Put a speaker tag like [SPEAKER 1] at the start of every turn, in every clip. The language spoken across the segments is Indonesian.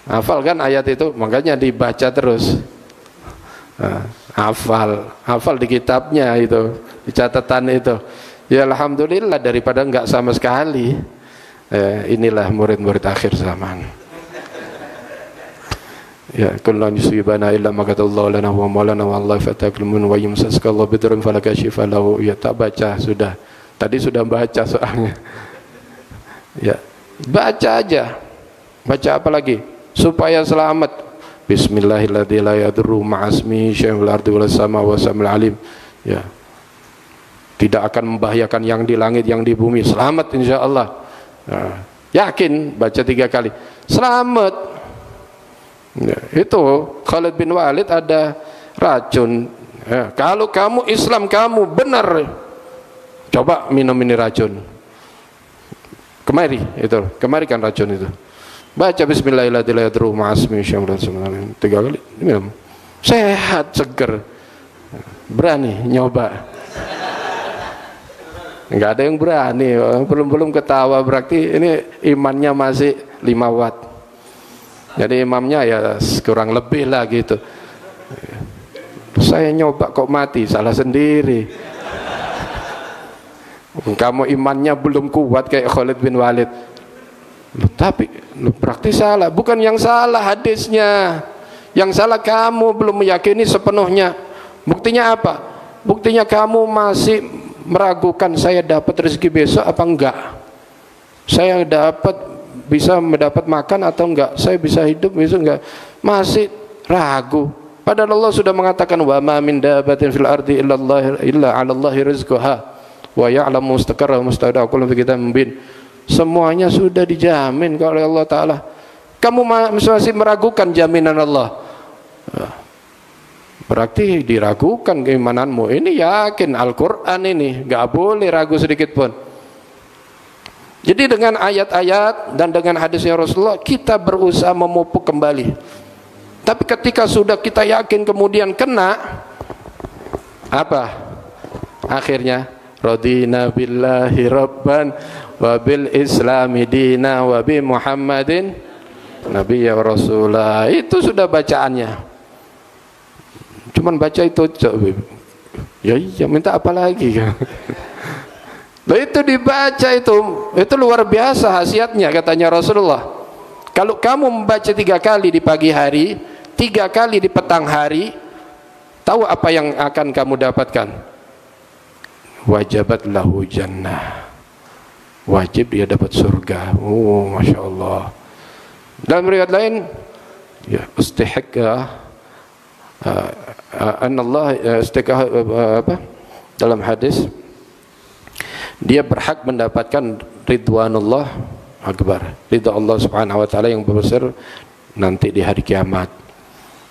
[SPEAKER 1] Hafal kan ayat itu, makanya dibaca terus. Hafal di kitabnya itu, di catatan itu. Ya alhamdulillah daripada enggak sama sekali. Inilah murid-murid akhir zaman. Ya kullan yusibana illa ma qadallahu lana wa maulana wa Allah fataklumun wa yumsakallahu bidrun falakashifa lahu. Ya tak baca sudah. Tadi sudah baca soalnya. Ya, baca aja. Baca apa lagi? Supaya selamat. Bismillahirrahmanirrahim la yadurru ma'asmi syai'un fil ardi walas sama wa samil alim. Ya. Tidak akan membahayakan yang di langit yang di bumi. Selamat insyaallah. Nah, yakin baca 3 kali. Selamat. Ya, itu Khalid bin Walid ada racun. Ya, kalau kamu Islam kamu benar, coba minum ini racun. Kemari kan racun itu. Baca Bismillahirrahmanirrahim 3 kali minum. Sehat, seger. Berani nyoba. Enggak ada yang berani. Belum ketawa, berarti ini imannya masih 5 watt. Jadi imamnya ya kurang lebih lah gitu. Saya nyoba kok mati, salah sendiri. Kamu imannya belum kuat kayak Khalid bin Walid. Tapi praktis salah. Bukan yang salah hadisnya, yang salah kamu belum meyakini sepenuhnya. Buktinya apa? Buktinya kamu masih meragukan, saya dapat rezeki besok apa enggak, saya bisa mendapat makan atau enggak, saya bisa hidup besok enggak, masih ragu. Padahal Allah sudah mengatakan wa ma min dabatin fil ardi illa 'ala Allahi rizquha wa ya'lamu mustaqarraha wa mustawda'aha kullu fi kitabim mubin. Semuanya sudah dijamin oleh Allah Ta'ala. Kamu masih meragukan jaminan Allah, berarti diragukan keimananmu. Ini yakin Al-Quran ini, gak boleh ragu sedikit pun. Jadi dengan ayat-ayat dan dengan hadisnya Rasulullah kita berusaha memupuk kembali. Tapi ketika sudah kita yakin kemudian kena, apa akhirnya? Radina billahi rabban wa bil islami dina wa bi Muhammadin nabiyya wa rasulah. Itu sudah bacaannya. Cuman baca itu, ya iya minta apa lagi? Loh itu dibaca itu luar biasa khasiatnya katanya Rasulullah. Kalau kamu membaca 3 kali di pagi hari, 3 kali di petang hari, tahu apa yang akan kamu dapatkan? Wajabat lahu jannah, wajib dia dapat surga. Oh masya Allah. Dalam riwayat lain, ya istihaqqa Allah dalam hadis dia berhak mendapatkan ridwanullah akbar, ridha Allah subhanahu wa ta'ala yang besar nanti di hari kiamat,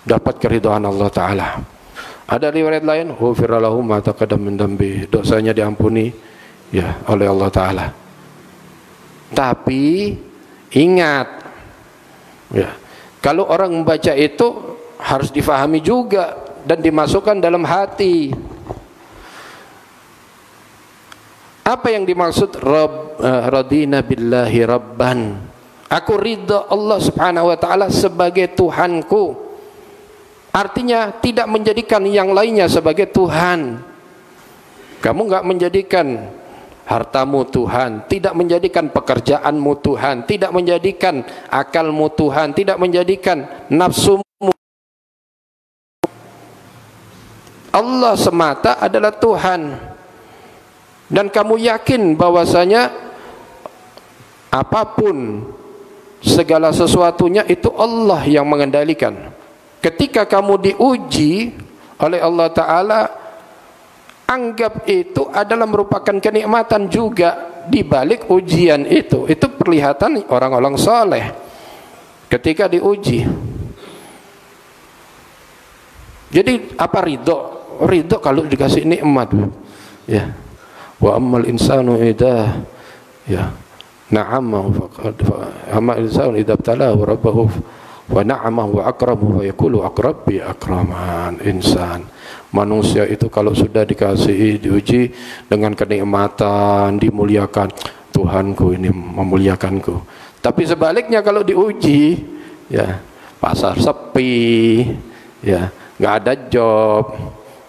[SPEAKER 1] dapat keridhaan Allah ta'ala. Ada riwayat lain, ghufira lahu ma taqaddama min dambi, dosanya diampuni ya oleh Allah ta'ala. Tapi ingat ya, kalau orang membaca itu harus difahami juga dan dimasukkan dalam hati. Apa yang dimaksud radina billahi rabban? Aku ridha Allah subhanahu wa ta'ala sebagai Tuhanku. Artinya tidak menjadikan yang lainnya sebagai Tuhan. Kamu enggak menjadikan hartamu Tuhan, tidak menjadikan pekerjaanmu Tuhan, tidak menjadikan akalmu Tuhan, tidak menjadikan nafsumu. Allah semata adalah Tuhan. Dan kamu yakin bahwasanya apapun segala sesuatunya itu Allah yang mengendalikan. Ketika kamu diuji oleh Allah Ta'ala, anggap itu adalah merupakan kenikmatan juga di balik ujian itu. Itu perlihatan orang-orang soleh ketika diuji. Jadi apa ridho? Ridho kalau dikasih nikmat ya. Wa ammal insanu idza ya na'amahu faqad amma insanu idza ibtalahu rabbahu wa na'amahu wa akramahu wa yaqulu akrabbi akraman. Insan, manusia itu kalau sudah dikasihi, diuji dengan kenikmatan, dimuliakan, Tuhanku ini memuliakanku. Tapi sebaliknya kalau diuji ya, pasar sepi, ya, nggak ada job,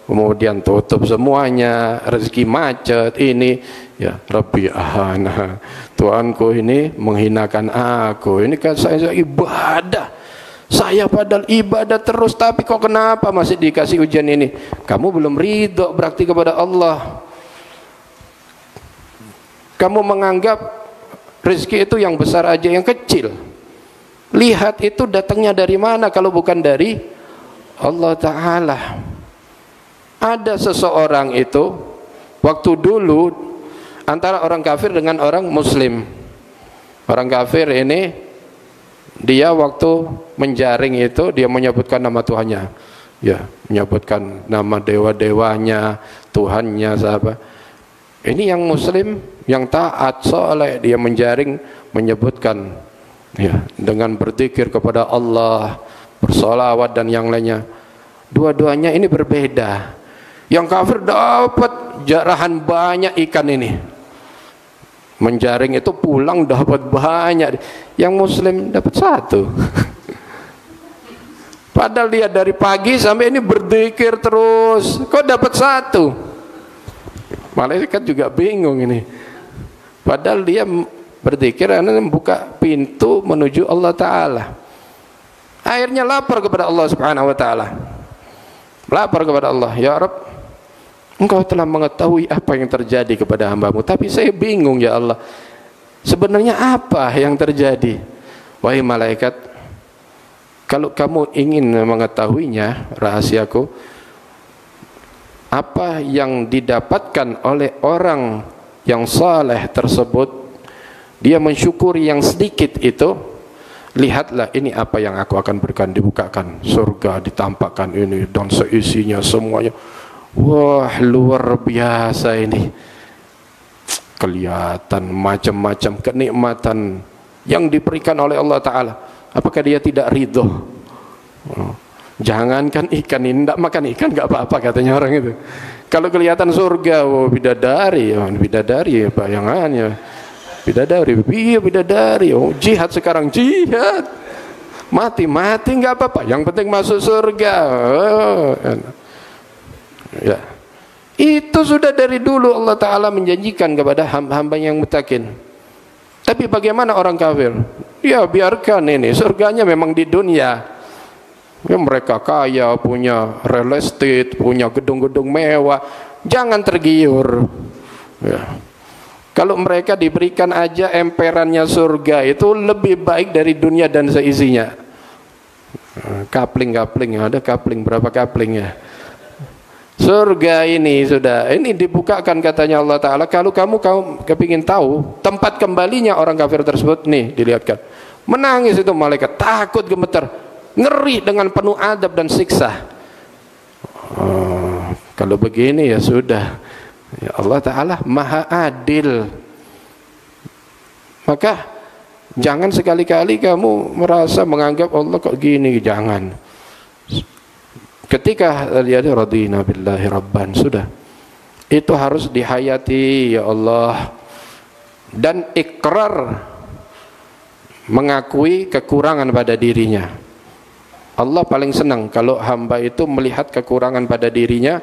[SPEAKER 1] kemudian tutup semuanya, rezeki macet, ini, ya, Rabbi ahana, Tuhanku ini menghinakan aku, ini kan saya ibadah, saya padahal ibadah terus, tapi kok kenapa masih dikasih ujian ini? Kamu belum ridho berarti kepada Allah. Kamu menganggap rezeki itu yang besar aja, yang kecil. Lihat itu datangnya dari mana kalau bukan dari Allah Ta'ala. Ada seseorang itu waktu dulu antara orang kafir dengan orang muslim. Orang kafir ini dia waktu menjaring itu dia menyebutkan nama Tuhannya, ya, menyebutkan nama dewa-dewanya, Tuhannya, sahabat. Ini yang muslim, yang taat, soleh, dia menjaring, menyebutkan, ya, dengan berzikir kepada Allah, bersolawat dan yang lainnya. Dua-duanya ini berbeda. Yang kafir dapat jarahan banyak ikan ini, menjaring itu pulang dapat banyak. Yang muslim dapat satu. Padahal dia dari pagi sampai ini berzikir terus, kok dapat satu? Malaikat juga bingung ini. Padahal dia berzikir karena membuka pintu menuju Allah Ta'ala. Akhirnya lapor kepada Allah Subhanahu Wa Ta'ala. Lapor kepada Allah, ya Rabb, Engkau telah mengetahui apa yang terjadi kepada hambamu, tapi saya bingung ya Allah, sebenarnya apa yang terjadi? Wahai malaikat, kalau kamu ingin mengetahuinya, rahasiaku, apa yang didapatkan oleh orang yang saleh tersebut, dia mensyukuri yang sedikit itu, lihatlah ini apa yang aku akan berikan, dibukakan surga, ditampakkan ini dan seisinya semuanya. Wah, luar biasa ini. Kelihatan macam-macam kenikmatan yang diberikan oleh Allah Ta'ala. Apakah dia tidak ridho? Jangankan ikan ini, tidak makan ikan nggak apa-apa katanya orang itu. Kalau kelihatan surga, oh, bidadari, oh, bidadari bayangannya, bidadari, iya bidadari, oh, jihad sekarang, jihad, mati nggak apa-apa, yang penting masuk surga. Oh, ya, itu sudah dari dulu Allah Ta'ala menjanjikan kepada hamba yang mutakin. Tapi bagaimana orang kafir? Ya biarkan ini, surganya memang di dunia. Ya, mereka kaya, punya real estate, punya gedung-gedung mewah, jangan tergiur. Ya. Kalau mereka diberikan aja emperannya surga, itu lebih baik dari dunia dan seisinya. Kapling, ada kapling, berapa kapling ya? Surga ini sudah, ini dibukakan katanya Allah Ta'ala. Kalau kamu kepingin tahu tempat kembalinya orang kafir tersebut, nih dilihatkan. Menangis itu malaikat, takut gemetar, ngeri dengan penuh adab dan siksa. Oh, kalau begini ya sudah, ya Allah Ta'ala maha adil. Maka jangan sekali-kali kamu merasa menganggap Allah kok gini, jangan. Ketika dia radina billahi rabban, sudah, itu harus dihayati ya Allah, dan ikrar mengakui kekurangan pada dirinya. Allah paling senang kalau hamba itu melihat kekurangan pada dirinya,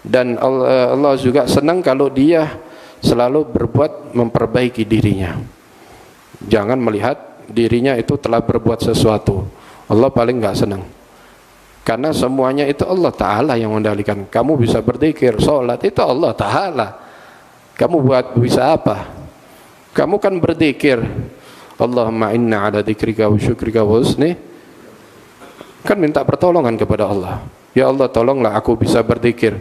[SPEAKER 1] dan Allah juga senang kalau dia selalu berbuat memperbaiki dirinya. Jangan melihat dirinya itu telah berbuat sesuatu. Allah paling nggak senang. Karena semuanya itu Allah Ta'ala yang mengendalikan. Kamu bisa berzikir, sholat, itu Allah Ta'ala. Kamu bisa apa? Kamu kan berzikir, Allahumma inna ala dzikrika wa syukrika wa husni, kan minta pertolongan kepada Allah. Ya Allah, tolonglah aku bisa berzikir,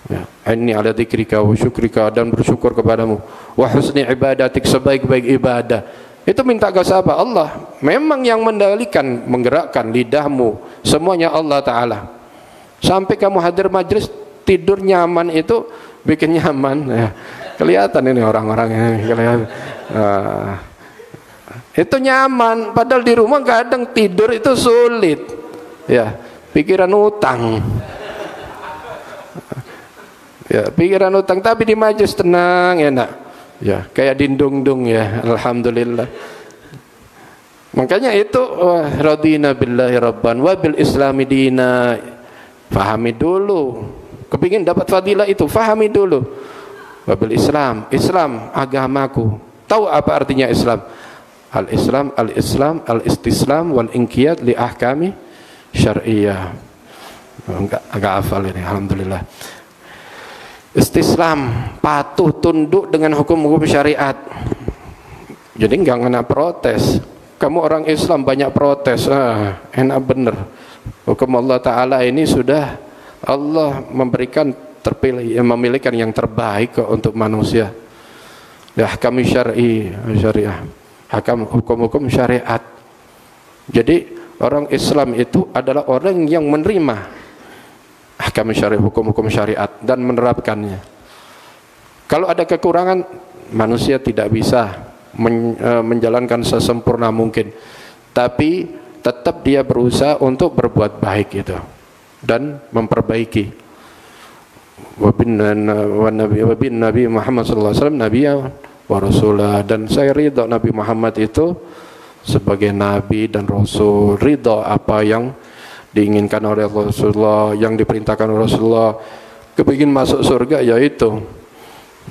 [SPEAKER 1] ya, inni ala dzikrika wa syukrika, dan bersyukur kepadamu, wa husni ibadatik, sebaik-baik ibadah. Itu minta ke siapa? Allah. Memang yang mendalikan, menggerakkan lidahmu, semuanya Allah Ta'ala. Sampai kamu hadir majlis, tidur nyaman itu bikin nyaman ya. Kelihatan ini orang-orang ini kelihatan. Itu nyaman, padahal di rumah kadang tidur itu sulit ya, pikiran utang ya, pikiran utang, tapi di majlis tenang, enak ya, kayak dindung-dung ya, alhamdulillah. Makanya itu radina billahi rabban wa bil islami dina. Fahami dulu. Kepingin dapat fadilah itu, fahami dulu. Wa bil Islam, Islam agamaku. Tahu apa artinya Islam? Al-Islam, al-Islam, al-istislam wal inqiyad li ahkami syar'iyyah. Agak hafal ini, alhamdulillah. Istislam, patuh tunduk dengan hukum-hukum syariat. Jadi enggak kena protes. Kamu orang Islam banyak protes, enak bener. Hukum Allah Ta'ala ini sudah Allah memberikan terpilih, memilihkan yang terbaik untuk manusia. Ahkam syariah, hukum-hukum syariat. Jadi orang Islam itu adalah orang yang menerima ahkam syariah, hukum-hukum syariat dan menerapkannya. Kalau ada kekurangan, manusia tidak bisa menjalankan sesempurna mungkin, tapi tetap dia berusaha untuk berbuat baik itu dan memperbaiki. Wabin Nabi Muhammad SAW Nabiya wa Rasulah, dan saya ridha Nabi Muhammad itu sebagai Nabi dan Rasul, ridha apa yang diinginkan oleh Rasulullah, yang diperintahkan oleh Rasulullah. Kepingin masuk surga, yaitu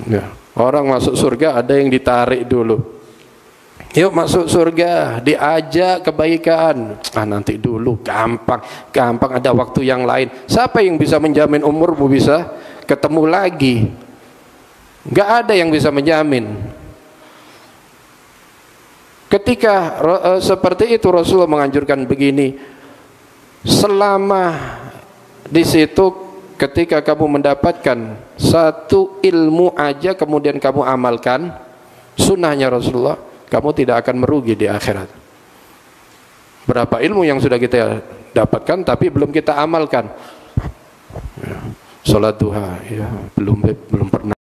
[SPEAKER 1] ya, orang masuk surga ada yang ditarik dulu. Yuk masuk surga, diajak kebaikan. Nanti dulu, gampang ada waktu yang lain. Siapa yang bisa menjamin umurmu bisa ketemu lagi? Gak ada yang bisa menjamin. Ketika seperti itu Rasulullah menganjurkan begini, selama di situ ketika kamu mendapatkan satu ilmu aja kemudian kamu amalkan sunnahnya Rasulullah, kamu tidak akan merugi di akhirat. Berapa ilmu yang sudah kita dapatkan tapi belum kita amalkan. Salat duha, ya, belum pernah.